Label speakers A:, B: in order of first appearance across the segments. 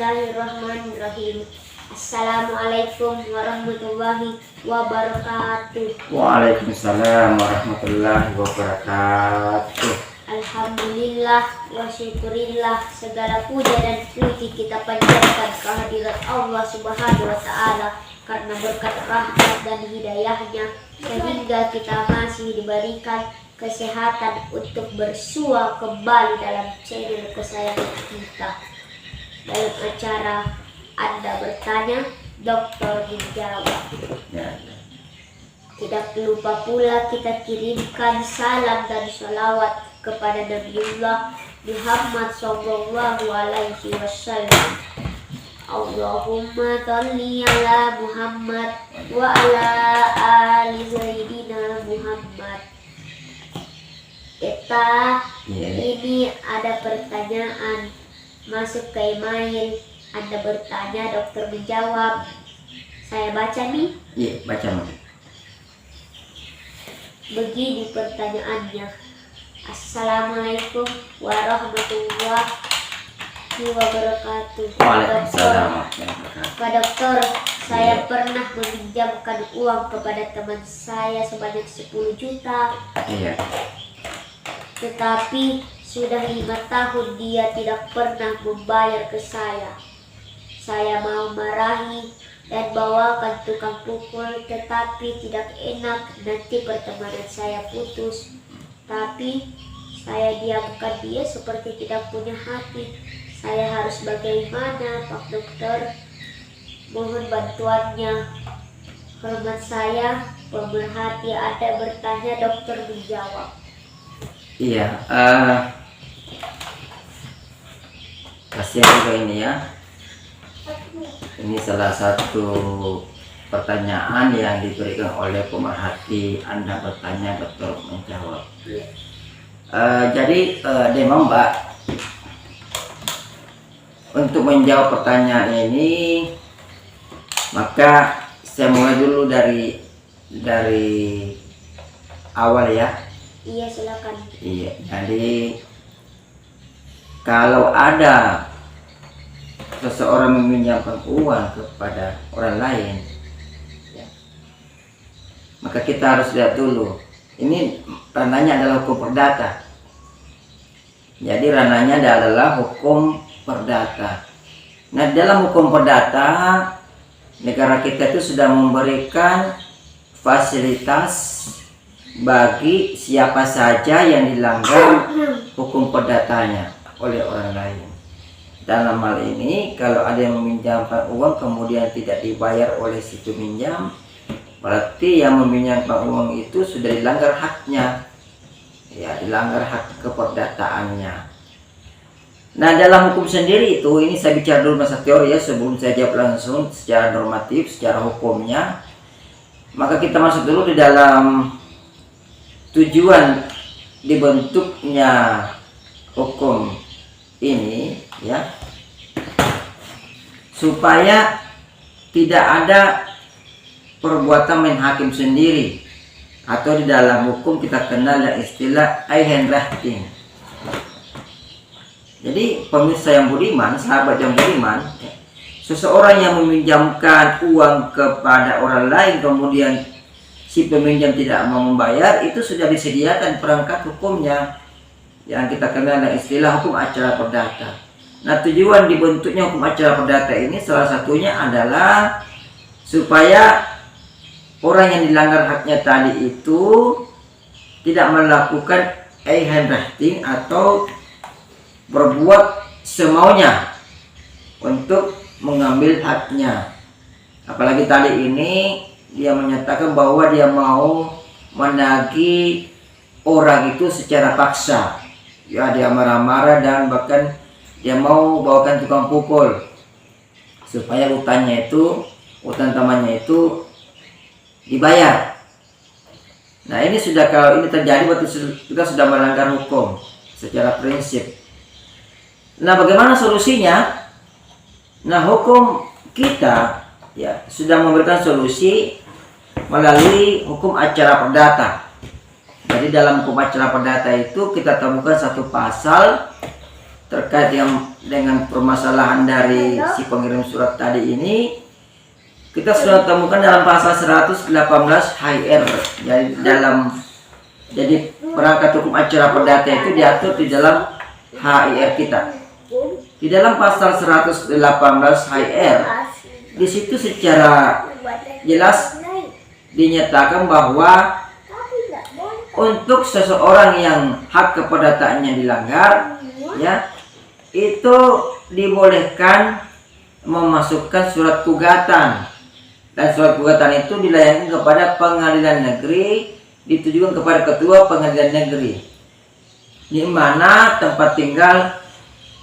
A: Bismillahirrahmanirrahim. Assalamualaikum warahmatullahi wabarakatuh.
B: Waalaikumsalam warahmatullahi wabarakatuh.
A: Alhamdulillah wa syukurillah, segala puja dan puji kita panjatkan kehadirat Allah Subhanahu wa Ta'ala, karena berkat rahmat dan hidayahnya sehingga kita masih diberikan kesehatan untuk bersua kembali dalam channel kesayangan kita, dalam acara Anda Bertanya, Dokter Menjawab. Tidak lupa pula kita kirimkan salam dan sholawat kepada Nabiullah Muhammad sallallahu alaihi wasallam. Allahumma sholli ala Muhammad wa ala ali Sayyidina Muhammad. Ini ada pertanyaan masuk ke email Anda Bertanya, Dokter Menjawab. Saya baca nih.
B: Iya, baca Mak.
A: Begini pertanyaannya. Assalamualaikum warahmatullahi wabarakatuh.
B: Waalaikumsalam.
A: Pak Dokter, saya pernah meminjamkan uang kepada teman saya sebanyak 10 juta.
B: Iya.
A: Tetapi sudah 5 tahun dia tidak pernah membayar ke saya. Saya mau marahi dan bawakan tukang pukul, tetapi tidak enak, nanti pertemanan saya putus. Tapi saya diamkan dia seperti tidak punya hati. Saya harus bagaimana, Pak Dokter? Mohon bantuannya. Hormat saya, pemerhati Anda Bertanya, Dokter Menjawab.
B: Iya, kasihan juga ini ya. Ini salah satu pertanyaan yang diberikan oleh pemerhati Anda Bertanya, Dokter Menjawab. Jadi memang Mbak, untuk menjawab pertanyaan ini, maka saya mulai dulu dari awal ya.
A: Iya, silakan.
B: Iya, jadi kalau ada seseorang meminjamkan uang kepada orang lain, ya, maka kita harus lihat dulu. Ini ranahnya adalah hukum perdata. Jadi ranahnya adalah hukum perdata. Nah, dalam hukum perdata, negara kita itu sudah memberikan fasilitas bagi siapa saja yang dilanggar hukum perdatanya oleh orang lain. Dalam hal ini, kalau ada yang meminjamkan uang kemudian tidak dibayar oleh si peminjam, berarti yang meminjamkan uang itu sudah dilanggar haknya, ya, dilanggar hak keperdataannya. Nah, dalam hukum sendiri itu, ini saya bicara dulu masa teori ya, sebelum saya jawab langsung secara normatif, secara hukumnya. Maka kita masuk dulu di dalam tujuan dibentuknya hukum ini, ya, supaya tidak ada perbuatan main hakim sendiri, atau di dalam hukum kita kenal yang istilah Einrechting. Jadi pemirsa yang budiman, sahabat yang budiman, seseorang yang meminjamkan uang kepada orang lain kemudian si peminjam tidak mau membayar, itu sudah disediakan perangkat hukumnya yang kita kenal dengan istilah hukum acara perdata. Nah, tujuan dibentuknya hukum acara perdata ini salah satunya adalah supaya orang yang dilanggar haknya tadi itu tidak melakukan Einrechting atau berbuat semaunya untuk mengambil haknya. Apalagi tadi ini dia menyatakan bahwa dia mau menagih orang itu secara paksa. Ya, dia marah-marah dan bahkan dia mau bawakan tukang pukul supaya utangnya itu, utang temannya itu dibayar. Nah, ini sudah, kalau ini terjadi berarti kita sudah melanggar hukum secara prinsip. Nah, bagaimana solusinya? Nah, hukum kita ya sudah memberikan solusi melalui hukum acara perdata. Jadi dalam hukum acara perdata itu kita temukan satu pasal terkait yang dengan permasalahan dari si pengirim surat tadi ini, kita sudah temukan dalam pasal 118 HR. Jadi perangkat hukum acara perdata itu diatur di dalam HIR kita. Di dalam pasal 118 HR, di situ secara jelas dinyatakan bahwa untuk seseorang yang hak keperdataannya dilanggar, ya, itu dibolehkan memasukkan surat gugatan, dan surat gugatan itu dilayangkan kepada pengadilan negeri, ditujukan kepada ketua pengadilan negeri, di mana tempat tinggal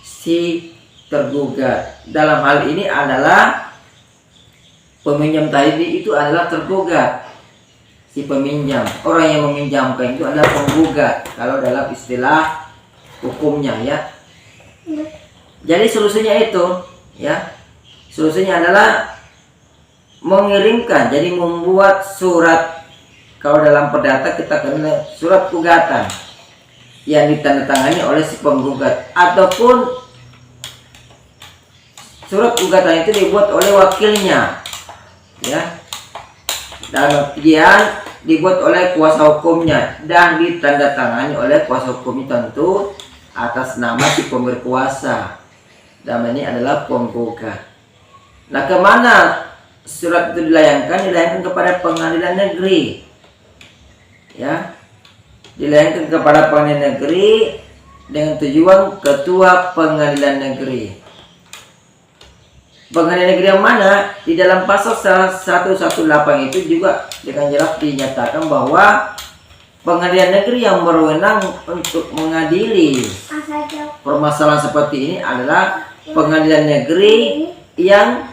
B: si tergugat. Dalam hal ini adalah peminjam tadi itu adalah tergugat. Si peminjam, orang yang meminjamkan itu adalah penggugat kalau dalam istilah hukumnya, ya. Jadi solusinya itu, ya, solusinya adalah mengirimkan, jadi membuat surat. Kalau dalam perdata kita kenal surat gugatan yang ditandatangani oleh si penggugat, ataupun surat gugatan itu dibuat oleh wakilnya, ya, dan kemudian dibuat oleh kuasa hukumnya dan ditandatangani oleh kuasa hukumnya, tentu atas nama si pemberi kuasa. Dan ini adalah penggugat. Nah, kemana surat itu dilayangkan? Dilayangkan kepada pengadilan negeri, ya, dilayangkan kepada pengadilan negeri dengan tujuan ketua pengadilan negeri. Pengadilan negeri yang mana? Di dalam pasal 118 itu juga dengan jelas dinyatakan bahwa pengadilan negeri yang berwenang untuk mengadili permasalahan seperti ini adalah pengadilan negeri yang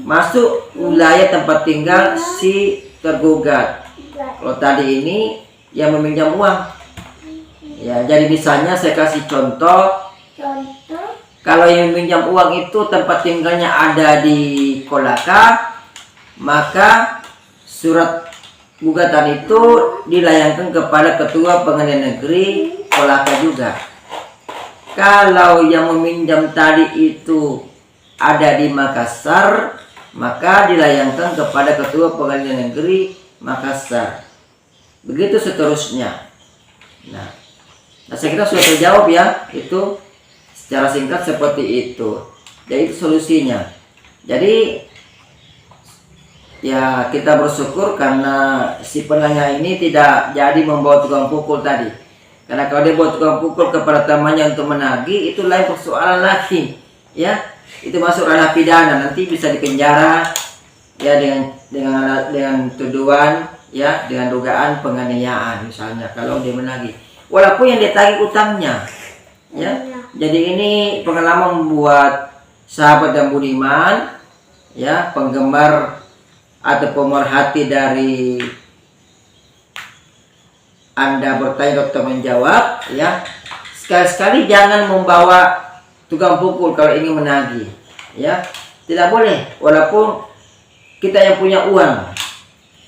B: masuk wilayah tempat tinggal si tergugat. Kalau tadi ini yang meminjam uang, ya, jadi misalnya saya kasih contoh. Kalau yang meminjam uang itu tempat tinggalnya ada di Kolaka, maka surat gugatan itu dilayangkan kepada ketua pengadilan negeri Kolaka juga. Kalau yang meminjam tadi itu ada di Makassar, maka dilayangkan kepada ketua pengadilan negeri Makassar. Begitu seterusnya. Nah, saya kira sudah terjawab, ya, itu secara singkat seperti itu. Jadi itu solusinya. Jadi ya, kita bersyukur karena si penanya ini tidak jadi membawa tukang pukul tadi. Karena kalau dia bawa tukang pukul kepada temannya untuk menagih, itu lain persoalan lagi, ya. Itu masuk ranah pidana, nanti bisa dipenjara, ya, dengan tuduhan, ya, dengan dugaan penganiayaan misalnya kalau dia menagih. Walaupun yang ditagih utangnya, ya. Jadi ini pengalaman membuat sahabat dan budiman, ya, penggemar atau pemerhati dari Anda bertanya dokter menjawab, ya. Sekali-sekali jangan membawa tukang pukul kalau ingin menagih, ya. Tidak boleh, walaupun kita yang punya uang,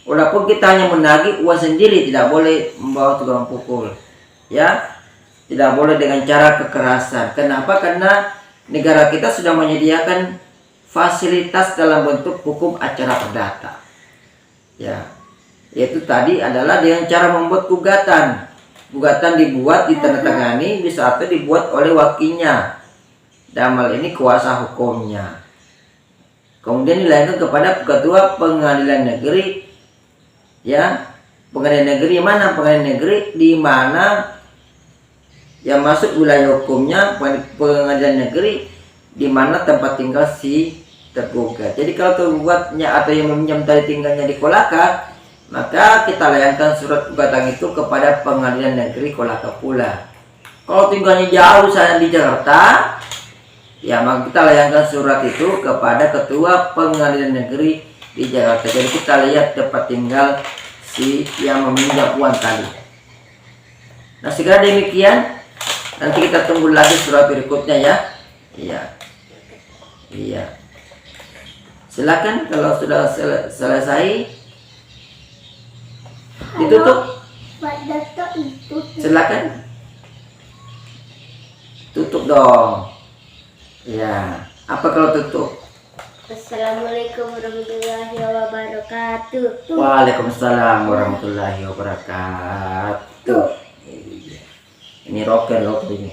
B: walaupun kita hanya menagih uang sendiri, tidak boleh membawa tukang pukul, ya. Tidak boleh dengan cara kekerasan. Kenapa? Karena negara kita sudah menyediakan fasilitas dalam bentuk hukum acara perdata, ya, yaitu tadi adalah dengan cara membuat gugatan. Gugatan dibuat, ditandatangani, bisa atau dibuat oleh wakilnya, dalam hal ini kuasa hukumnya, kemudian dilayangkan kepada ketua pengadilan negeri, ya. Pengadilan negeri mana? Pengadilan negeri di mana yang masuk wilayah hukumnya, pengadilan negeri di mana tempat tinggal si tergugat. Jadi kalau tergugatnya atau yang meminjam tadi tinggalnya di Kolaka, maka kita layangkan surat gugatan itu kepada pengadilan negeri Kolaka pula. Kalau tinggalnya jauh, saya di Jakarta, ya, maka kita layangkan surat itu kepada ketua pengadilan negeri di Jakarta. Jadi kita lihat tempat tinggal si yang meminjam uang tadi. Nah, segera demikian. Nanti kita tunggu lagi surat berikutnya, ya. Iya. Iya. Silakan kalau sudah selesai ditutup. Silakan. Tutup dong. Ya, apa kalau tutup?
A: Assalamualaikum warahmatullahi wabarakatuh.
B: Waalaikumsalam warahmatullahi wabarakatuh. Ini rocker ini.